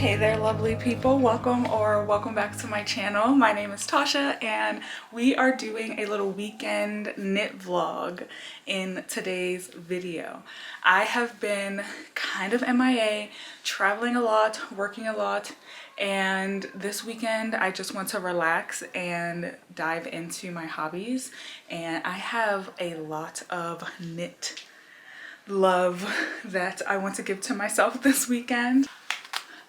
Hey there, lovely people. Welcome back to my channel. My name is Tasha and we are doing a little weekend knit vlog in today's video. I have been kind of MIA, traveling a lot, working a lot, and this weekend I just want to relax and dive into my hobbies, and I have a lot of knit love that I want to give to myself this weekend.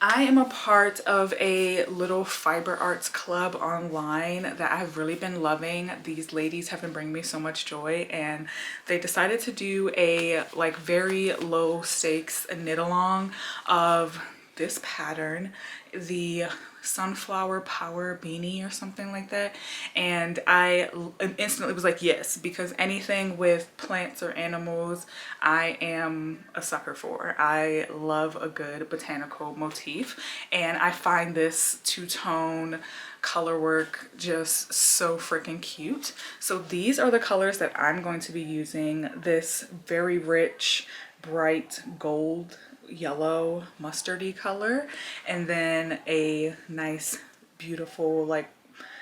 I am a part of a little fiber arts club online that I've really been loving. These ladies have been bringing me so much joy, and they decided to do a like very low stakes knit along of this pattern, the sunflower power beanie or something like that, and I instantly was like yes, because anything with plants or animals I am a sucker for. I love a good botanical motif, and I find this two-tone color work just so freaking cute. So these are the colors that I'm going to be using. This very rich bright gold yellow mustardy color, and then a nice beautiful like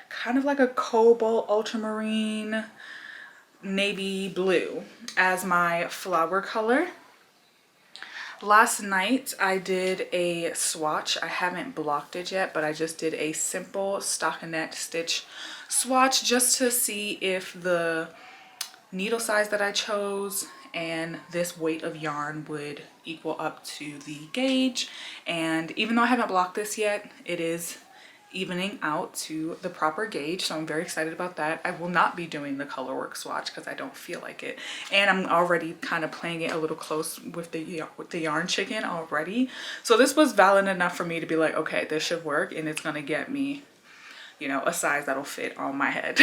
kind of like a cobalt ultramarine navy blue as my flower color. Last night I did a swatch. I haven't blocked it yet, but I just did a simple stockinette stitch swatch just to see if the needle size that I chose and this weight of yarn would equal up to the gauge. And even though I haven't blocked this yet, it is evening out to the proper gauge, so I'm very excited about that. I will not be doing the color work swatch because I don't feel like it, and I'm already kind of playing it a little close with the yarn chicken already. So this was valid enough for me to be like, okay, this should work, and it's gonna get me, you know, a size that'll fit on my head.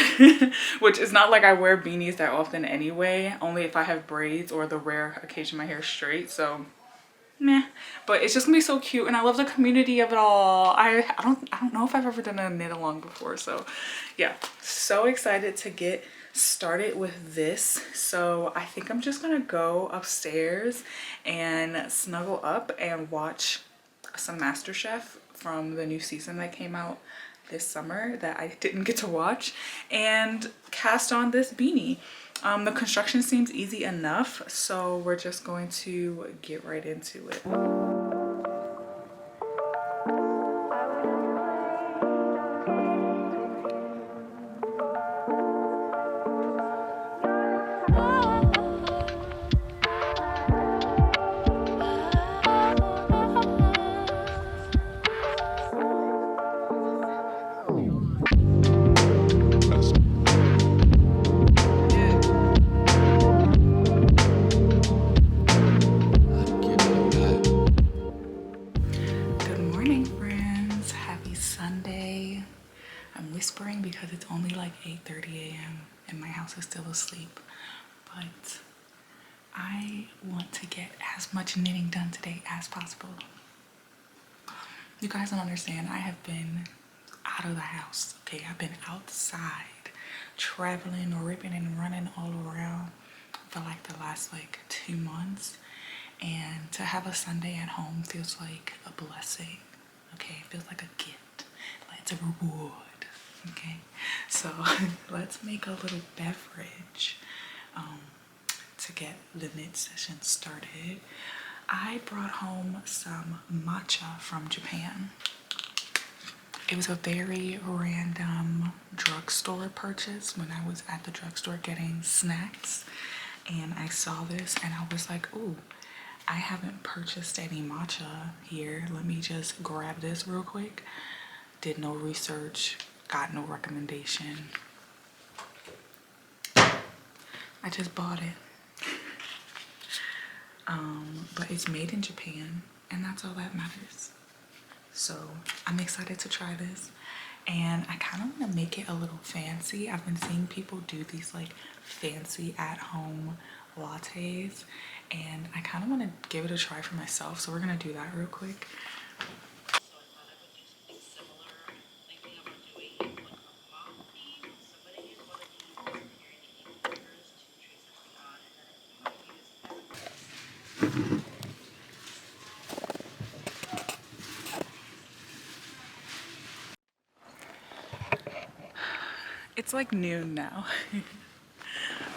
Which is not like I wear beanies that often anyway, only if I have braids or the rare occasion my hair is straight, so meh. But it's just gonna be so cute, and I love the community of it all. I don't know if I've ever done a knit along before, so yeah, so excited to get started with this. So I think I'm just gonna go upstairs and snuggle up and watch some MasterChef from the new season that came out this summer that I didn't get to watch, and cast on this beanie. The construction seems easy enough, so we're just going to get right into it. Whispering because it's only like 8:30 a.m. and my house is still asleep, but I want to get as much knitting done today as possible. You guys don't understand, I have been out of the house, okay? I've been outside traveling, ripping and running all around for like the last like 2 months, and to have a Sunday at home feels like a blessing, okay? It feels like a gift, like it's a reward. Okay, so let's make a little beverage to get the knit session started. I brought home some matcha from Japan. It was a very random drugstore purchase when I was at the drugstore getting snacks, and I saw this and I was like, ooh, I haven't purchased any matcha here. Let me just grab this real quick. Did no research, got no recommendation. I just bought it. But it's made in Japan, and that's all that matters. So I'm excited to try this, and I kind of want to make it a little fancy. I've been seeing people do these like fancy at-home lattes, and I kind of want to give it a try for myself. So we're gonna do that real quick. It's like noon now.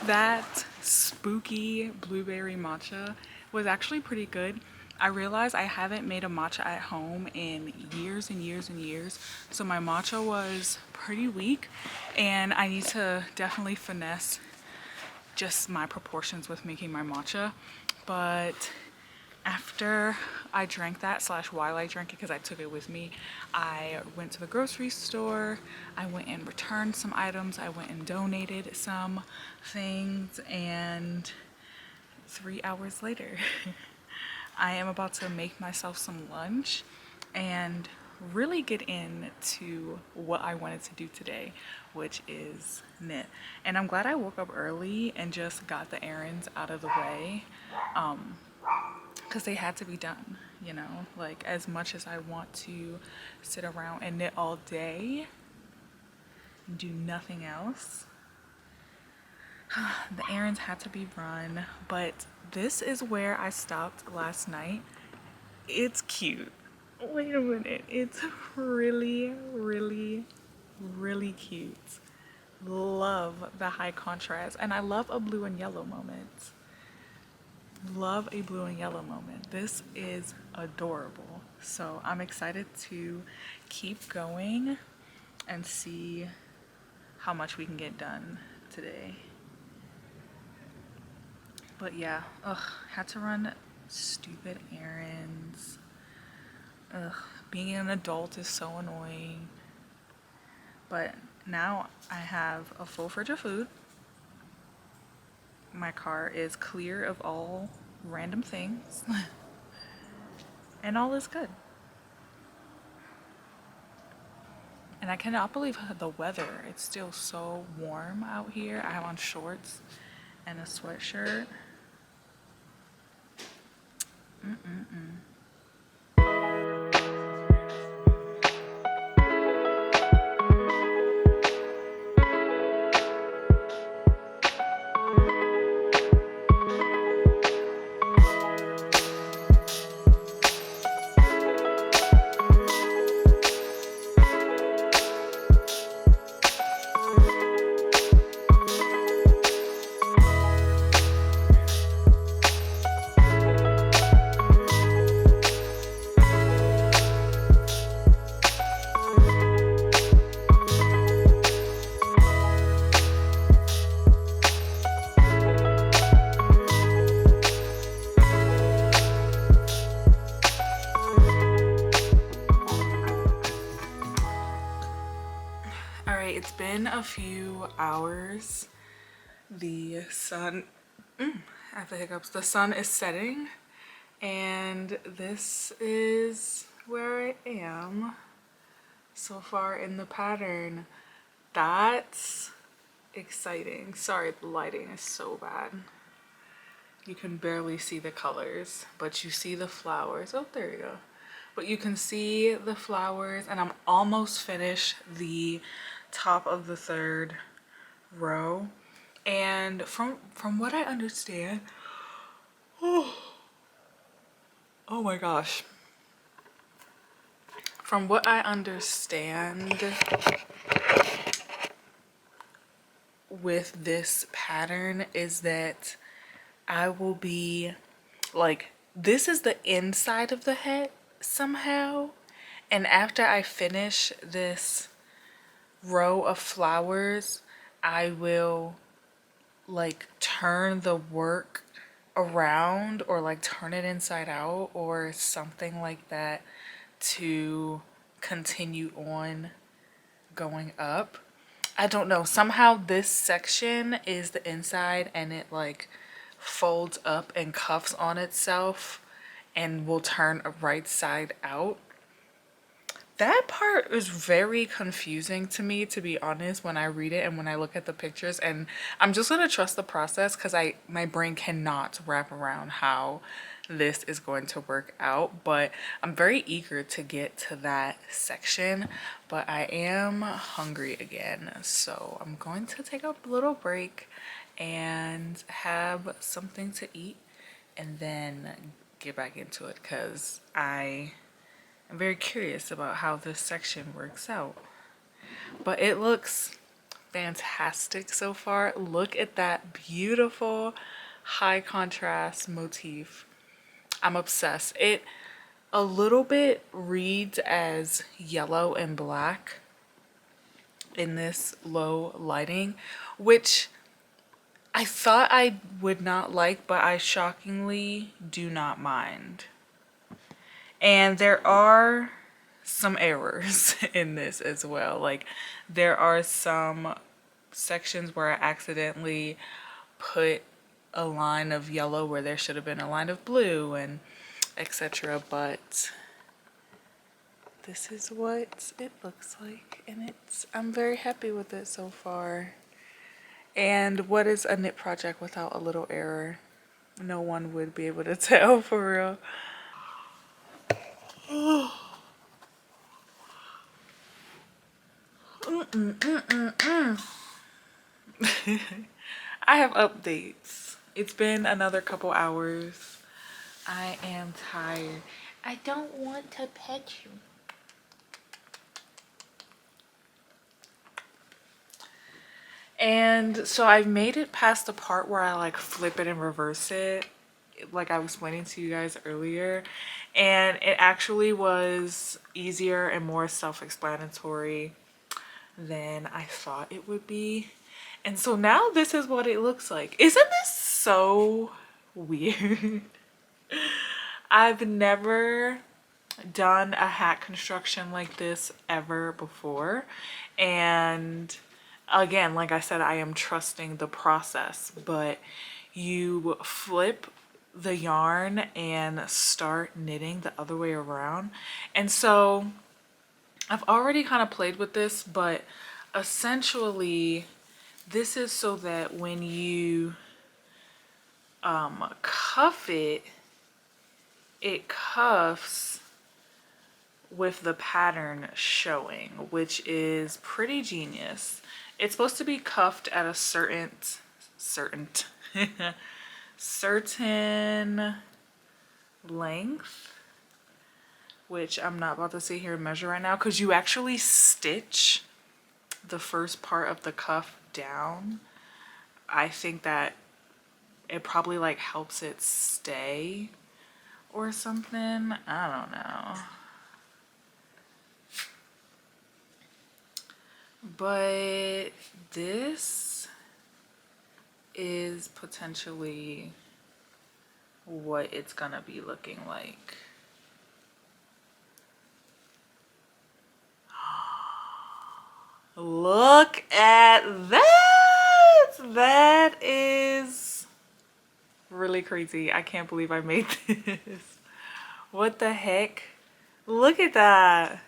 That spooky blueberry matcha was actually pretty good. I realized I haven't made a matcha at home in years and years and years, so my matcha was pretty weak, and I need to definitely finesse just my proportions with making my matcha. But after I drank that, slash while I drank it, because I took it with me, I went to the grocery store, I went and returned some items, I went and donated some things, and 3 hours later I am about to make myself some lunch and really get into what I wanted to do today, which is knit. And I'm glad I woke up early and just got the errands out of the way, because they had to be done, you know? Like, as much as I want to sit around and knit all day and do nothing else, the errands had to be run. But this is where I stopped last night. It's cute. Wait a minute. It's really, really, really cute. Love the high contrast. And I love a blue and yellow moment. Love a blue and yellow moment. This is adorable. So I'm excited to keep going and see how much we can get done today. But yeah, had to run stupid errands. Being an adult is so annoying. But now I have a full fridge of food. My car is clear of all random things. And all is good. And I cannot believe the weather. It's still so warm out here. I have on shorts and a sweatshirt. All right, it's been a few hours. The sun, I have the hiccups. The sun is setting, and this is where I am so far in the pattern. That's exciting. Sorry, the lighting is so bad. You can barely see the colors, but you see the flowers. Oh, there you go. But you can see the flowers, and I'm almost finished the top of the third row. And from what I understand, oh my gosh. From what I understand with this pattern is that I will be like, this is the inside of the head somehow, and after I finish this row of flowers, I will like turn the work around, or like turn it inside out or something like that, to continue on going up. I don't know, somehow this section is the inside and it like folds up and cuffs on itself and will turn a right side out. That part is very confusing to me, to be honest, when I read it and when I look at the pictures. And I'm just gonna trust the process, because my brain cannot wrap around how this is going to work out. But I'm very eager to get to that section. But I am hungry again, so I'm going to take a little break and have something to eat and then get back into it, because I'm very curious about how this section works out. But it looks fantastic so far. Look at that beautiful high contrast motif. I'm obsessed. It a little bit reads as yellow and black in this low lighting, which I thought I would not like, but I shockingly do not mind. And there are some errors in this as well. Like, there are some sections where I accidentally put a line of yellow where there should have been a line of blue and etc. But this is what it looks like, and I'm very happy with it so far. And what is a knit project without a little error? No one would be able to tell, for real. I have updates. It's been another couple hours. I am tired. I don't want to pet you. And so I've made it past the part where I like flip it and reverse it, like I was explaining to you guys earlier. And it actually was easier and more self-explanatory than I thought it would be. And so now this is what it looks like. Isn't this so weird? I've never done a hat construction like this ever before. And again, like I said, I am trusting the process, but you flip the yarn and start knitting the other way around. And so I've already kind of played with this, but essentially this is so that when you cuff it, it cuffs with the pattern showing, which is pretty genius. It's supposed to be cuffed at a certain length, which I'm not about to sit here and measure right now, because you actually stitch the first part of the cuff down. I think that it probably like helps it stay or something. I don't know. But this is potentially what it's gonna be looking like. Look at that! That is really crazy. I can't believe I made this. What the heck? Look at that.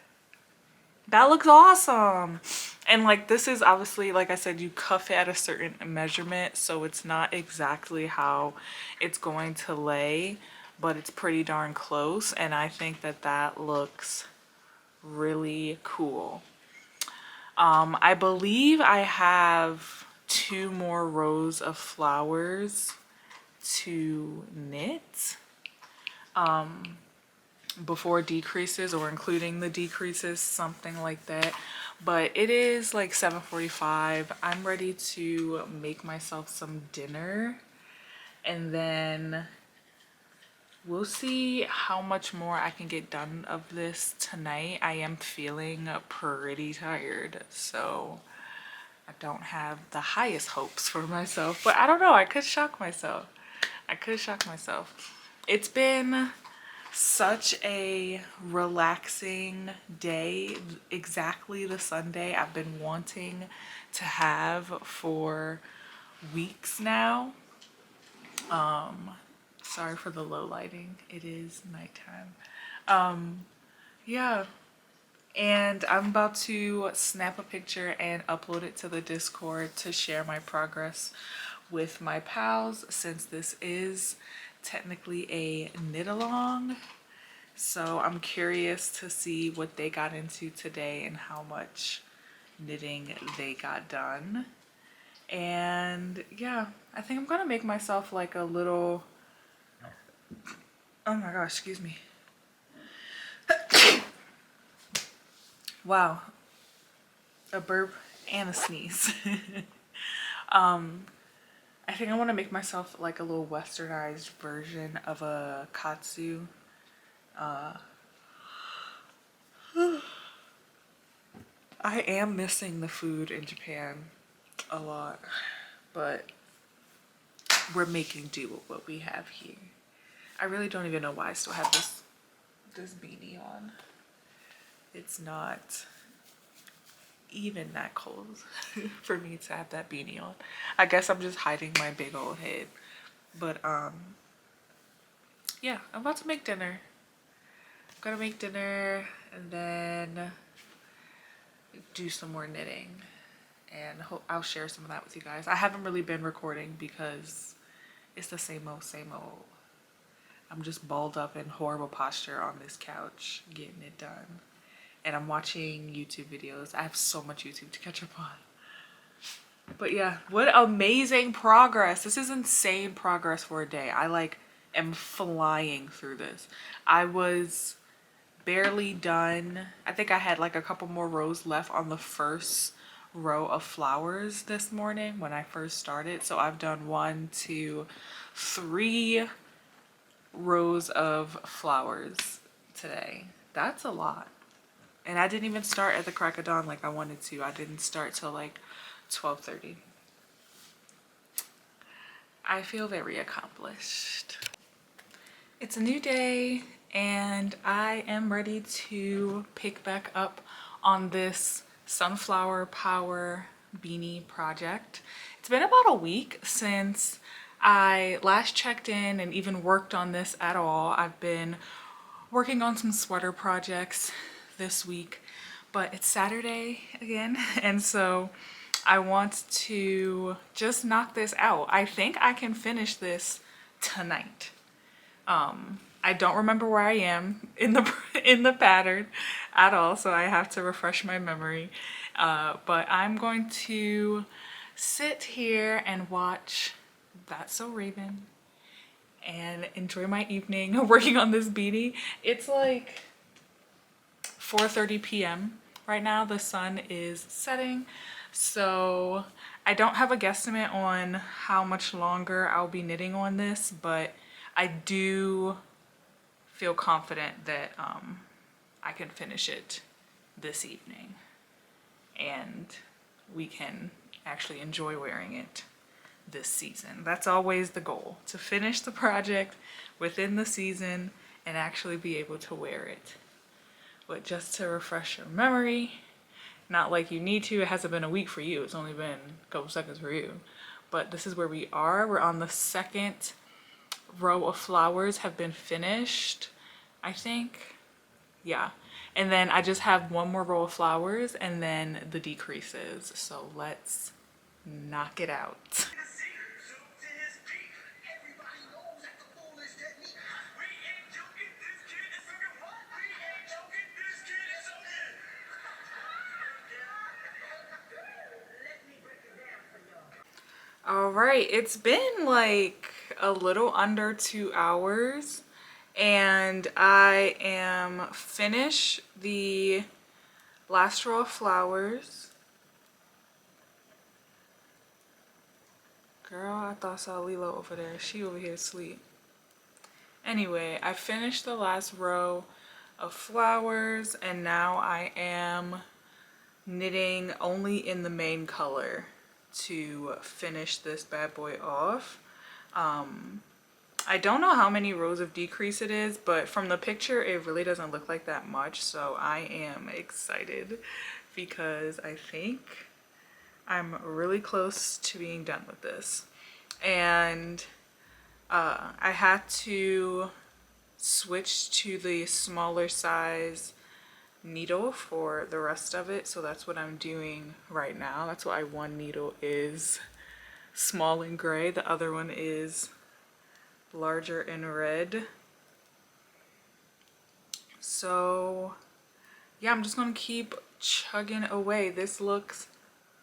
That looks awesome. And like, this is obviously, like I said, you cuff it at a certain measurement, so it's not exactly how it's going to lay, but it's pretty darn close. And I think that that looks really cool. I believe I have 2 more rows of flowers to knit before decreases, or including the decreases, something like that. But it is like 7:45. I'm ready to make myself some dinner, and then we'll see how much more I can get done of this tonight. I am feeling pretty tired, so I don't have the highest hopes for myself, but I don't know. I could shock myself. I could shock myself. It's been such a relaxing day, exactly the Sunday I've been wanting to have for weeks now. Sorry for the low lighting. It is nighttime. Yeah. And I'm about to snap a picture and upload it to the Discord to share my progress with my pals, since this is technically a knit along. So I'm curious to see what they got into today and how much knitting they got done. And yeah, I think I'm gonna make myself like a little, oh my gosh, excuse me. Wow, a burp and a sneeze. I think I want to make myself like a little westernized version of a katsu. I am missing the food in Japan a lot, but we're making do with what we have here. I really don't even know why I still have this beanie on. It's not even that cold for me to have that beanie on. I guess I'm just hiding my big old head. But yeah, I'm about to make dinner. I'm gonna make dinner and then do some more knitting, and I'll share some of that with you guys. I haven't really been recording because it's the same old, same old. I'm just balled up in horrible posture on this couch getting it done. And I'm watching YouTube videos. I have so much YouTube to catch up on. But yeah, what amazing progress. This is insane progress for a day. I like am flying through this. I was barely done. I think I had like a couple more rows left on the first row of flowers this morning when I first started. So I've done 1, 2, 3 rows of flowers today. That's a lot. And I didn't even start at the crack of dawn like I wanted to. I didn't start till like 12:30. I feel very accomplished. It's a new day and I am ready to pick back up on this sunflower power beanie project. It's been about a week since I last checked in and even worked on this at all. I've been working on some sweater projects this week, but it's Saturday again, and so I want to just knock this out. I think I can finish this tonight. I don't remember where I am in the pattern at all, so I have to refresh my memory. But I'm going to sit here and watch That's So Raven and enjoy my evening working on this beanie. It's like 4:30 p.m. right now. The sun is setting, so I don't have a guesstimate on how much longer I'll be knitting on this, but I do feel confident that I can finish it this evening and we can actually enjoy wearing it this season. That's always the goal, to finish the project within the season and actually be able to wear it. But just to refresh your memory, not like you need to, it hasn't been a week for you, it's only been a couple seconds for you. But this is where we are. We're on the second row of flowers have been finished, I think. Yeah. And then I just have one more row of flowers and then the decreases. So let's knock it out. All right, it's been like a little under 2 hours and I am finished the last row of flowers. Girl, I thought I saw Lilo over there. She over here asleep. Anyway, I finished the last row of flowers and now I am knitting only in the main color to finish this bad boy off. I don't know how many rows of decrease it is, but from the picture it really doesn't look like that much, so I am excited because I think I'm really close to being done with this. And I had to switch to the smaller size needle for the rest of it, so that's what I'm doing right now. That's why one needle is small and gray, the other one is larger and red. So yeah, I'm just gonna keep chugging away. This looks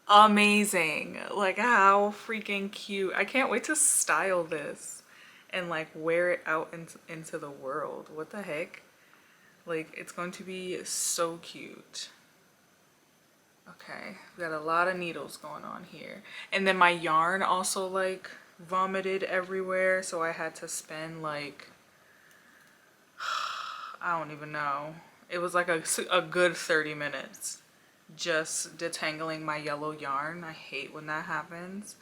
amazing. Like, how freaking cute. I can't wait to style this and like wear it out into the world. What the heck? Like, it's going to be so cute. Okay, we got a lot of needles going on here. And then my yarn also like vomited everywhere, so I had to spend like, I don't even know. It was like a good 30 minutes just detangling my yellow yarn. I hate when that happens.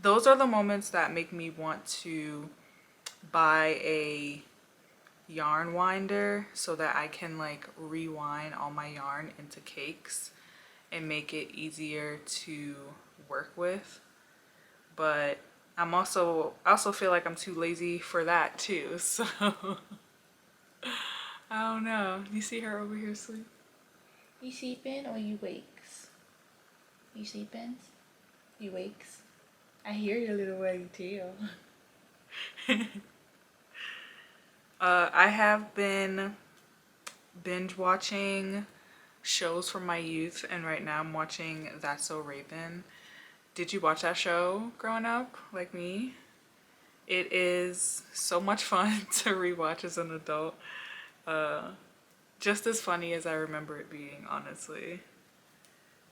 Those are the moments that make me want to buy a yarn winder so that I can like rewind all my yarn into cakes and make it easier to work with. But I also feel like I'm too lazy for that too. So I don't know. You see her over here sleep? You sleeping or you wakes? You sleeping? You wakes? I hear your little waggy tail. I have been binge watching shows from my youth, and right now I'm watching That's So Raven. Did you watch that show growing up like me? It is so much fun to rewatch as an adult. Just as funny as I remember it being, honestly.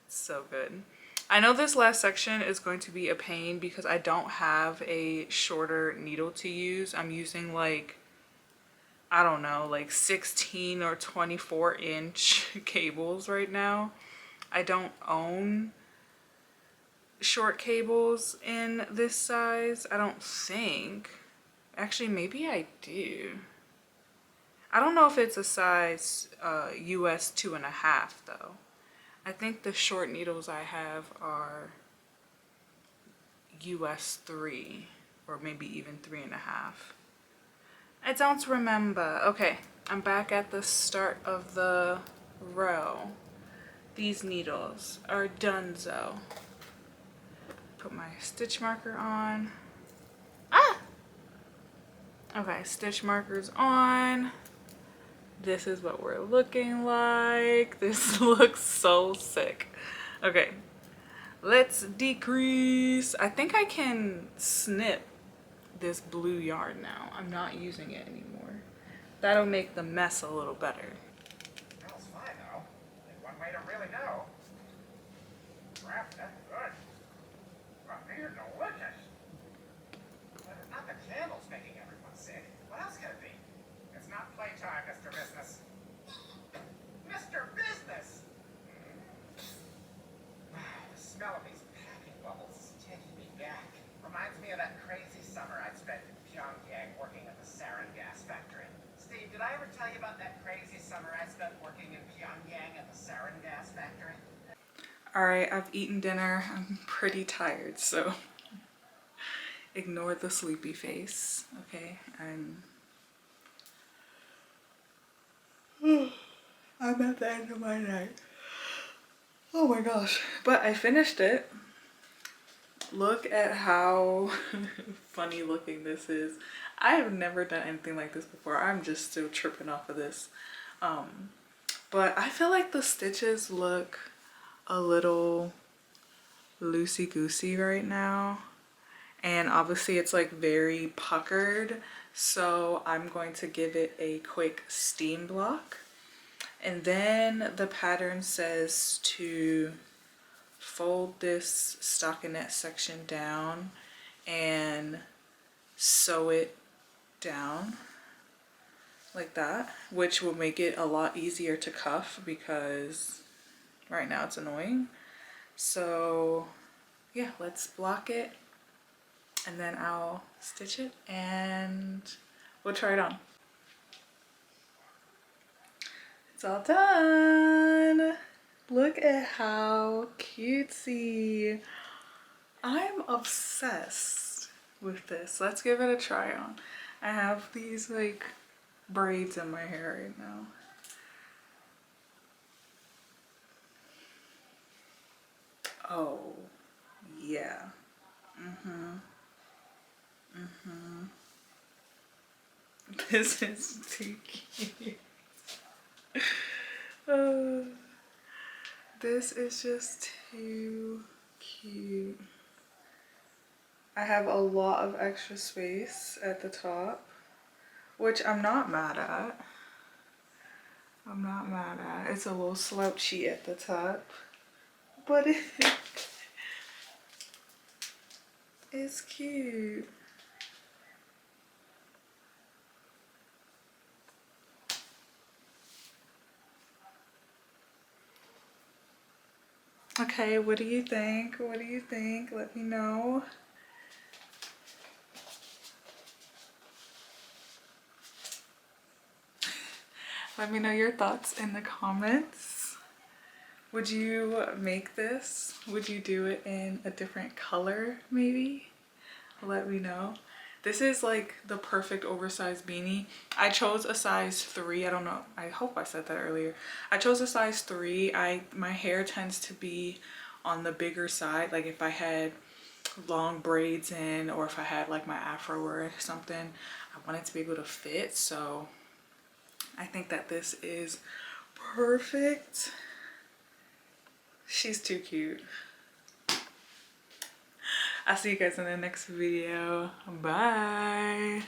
It's so good. I know this last section is going to be a pain because I don't have a shorter needle to use. I'm using like, I don't know, like 16 or 24-inch cables right now. I don't own short cables in this size, I don't think. Actually, maybe I do. I don't know if it's a size US 2.5 though. I think the short needles I have are US 3 or maybe even 3.5. I don't remember. Okay, I'm back at the start of the row. These needles are donezo. Put my stitch marker on. Ah! Okay, stitch markers on. This is what we're looking like. This looks so sick. Okay, let's decrease. I think I can snip this blue yarn now. I'm not using it anymore. That'll make the mess a little better. Smells fine though. There's one way to really know. Crap, that's good. Well, these are delicious. But it's not the candles making everyone sick. What else could it be? It's not playtime, Mr. Business. Mr. Business! The smell of these packing bubbles is taking me back. Reminds me of that crazy summer I spent in Pyongyang working at the sarin gas factory. Steve, did I ever tell you about that crazy summer I spent working in Pyongyang at the sarin gas factory? All right, I've eaten dinner. I'm pretty tired, so ignore the sleepy face, okay? I'm at the end of my night. Oh my gosh. But I finished it. Look at how funny looking this is. I have never done anything like this before. I'm just still tripping off of this. But I feel like the stitches look a little loosey-goosey right now. And obviously it's like very puckered. So I'm going to give it a quick steam block. And then the pattern says to fold this stockinette section down and sew it down like that, which will make it a lot easier to cuff because right now it's annoying. So yeah, let's block it and then I'll stitch it and we'll try it on. It's all done. Look at how cutesy. I'm obsessed with this. Let's give it a try on. I have these like braids in my hair right now. Oh, yeah. This is too cute. Uh, this is just too cute. I have a lot of extra space at the top, which I'm not mad at. I'm not mad at. It's a little slouchy at the top. but it's cute. Okay, what do you think? What do you think? Let me know. Let me know your thoughts in the comments. Would you make this? Would you do it in a different color maybe? Let me know. This is like the perfect oversized beanie. I chose a size 3. I don't know. I hope I said that earlier. I chose a size 3. My hair tends to be on the bigger side. Like if I had long braids in, or if I had like my afro or something, I want it to be able to fit. So I think that this is perfect. She's too cute. I'll see you guys in the next video. Bye.